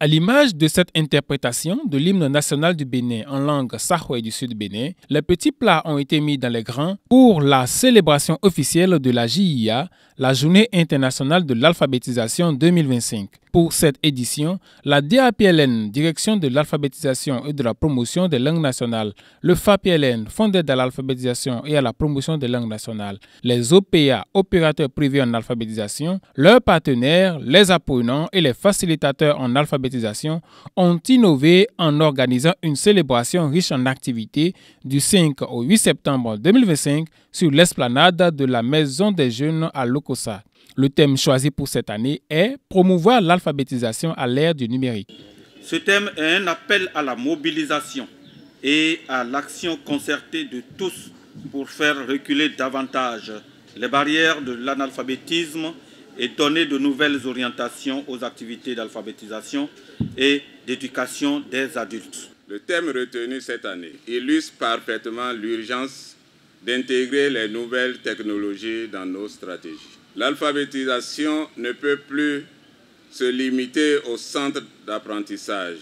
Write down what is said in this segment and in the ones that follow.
À l'image de cette interprétation de l'hymne national du Bénin en langue sahoué du Sud Bénin, les petits plats ont été mis dans les grands pour la célébration officielle de la JIA, la Journée internationale de l'alphabétisation 2025. Pour cette édition, la DAPLN, Direction de l'alphabétisation et de la promotion des langues nationales, le FAPLN, Fonds d'aide à l'alphabétisation et à la promotion des langues nationales, les OPA, opérateurs privés en alphabétisation, leurs partenaires, les apprenants et les facilitateurs en alphabétisation ont innové en organisant une célébration riche en activités du 5 au 8 septembre 2025 sur l'esplanade de la Maison des Jeunes à Lokossa. Le thème choisi pour cette année est « Promouvoir l'alphabétisation à l'ère du numérique ». Ce thème est un appel à la mobilisation et à l'action concertée de tous pour faire reculer davantage les barrières de l'analphabétisme et donner de nouvelles orientations aux activités d'alphabétisation et d'éducation des adultes. Le thème retenu cette année illustre parfaitement l'urgence d'intégrer les nouvelles technologies dans nos stratégies. L'alphabétisation ne peut plus se limiter au centre d'apprentissage.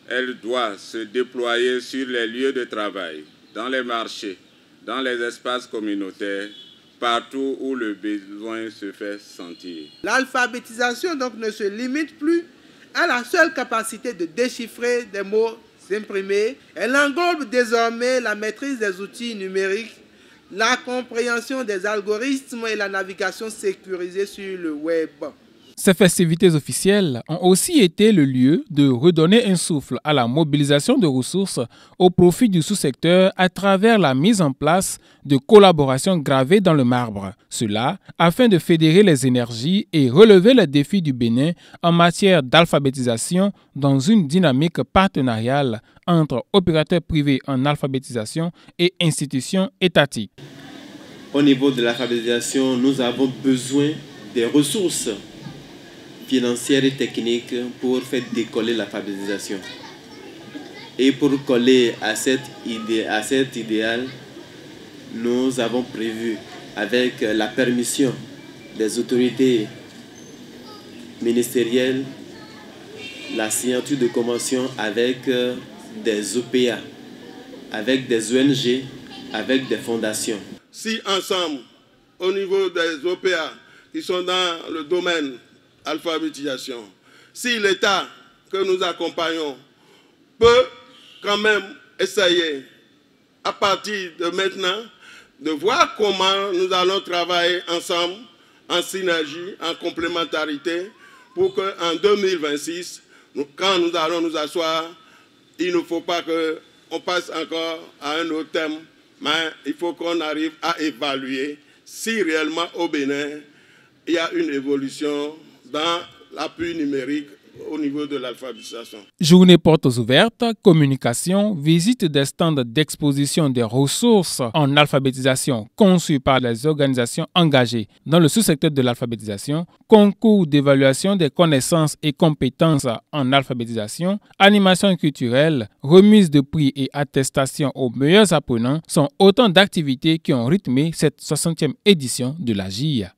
Elle doit se déployer sur les lieux de travail, dans les marchés, dans les espaces communautaires, partout où le besoin se fait sentir. L'alphabétisation donc ne se limite plus à la seule capacité de déchiffrer des mots imprimés. Elle englobe désormais la maîtrise des outils numériques, la compréhension des algorithmes et la navigation sécurisée sur le web. Ces festivités officielles ont aussi été le lieu de redonner un souffle à la mobilisation de ressources au profit du sous-secteur à travers la mise en place de collaborations gravées dans le marbre. Cela afin de fédérer les énergies et relever les défis du Bénin en matière d'alphabétisation dans une dynamique partenariale entre opérateurs privés en alphabétisation et institutions étatiques. Au niveau de l'alphabétisation, nous avons besoin des ressources financières et techniques pour faire décoller l'alphabétisation. Et pour coller à cet idéal, nous avons prévu, avec la permission des autorités ministérielles, la signature de conventions avec des OPA, avec des ONG, avec des fondations. Si ensemble, au niveau des OPA qui sont dans le domaine alphabétisation, si l'État que nous accompagnons peut quand même essayer à partir de maintenant de voir comment nous allons travailler ensemble en synergie, en complémentarité pour qu'en 2026, quand nous allons nous asseoir, il ne faut pas qu'on passe encore à un autre thème, mais il faut qu'on arrive à évaluer si réellement au Bénin, il y a une évolution dans l'appui numérique au niveau de l'alphabétisation. Journée portes ouvertes, communication, visite des stands d'exposition des ressources en alphabétisation conçus par les organisations engagées dans le sous-secteur de l'alphabétisation, concours d'évaluation des connaissances et compétences en alphabétisation, animation culturelle, remise de prix et attestation aux meilleurs apprenants sont autant d'activités qui ont rythmé cette 60e édition de la JIA.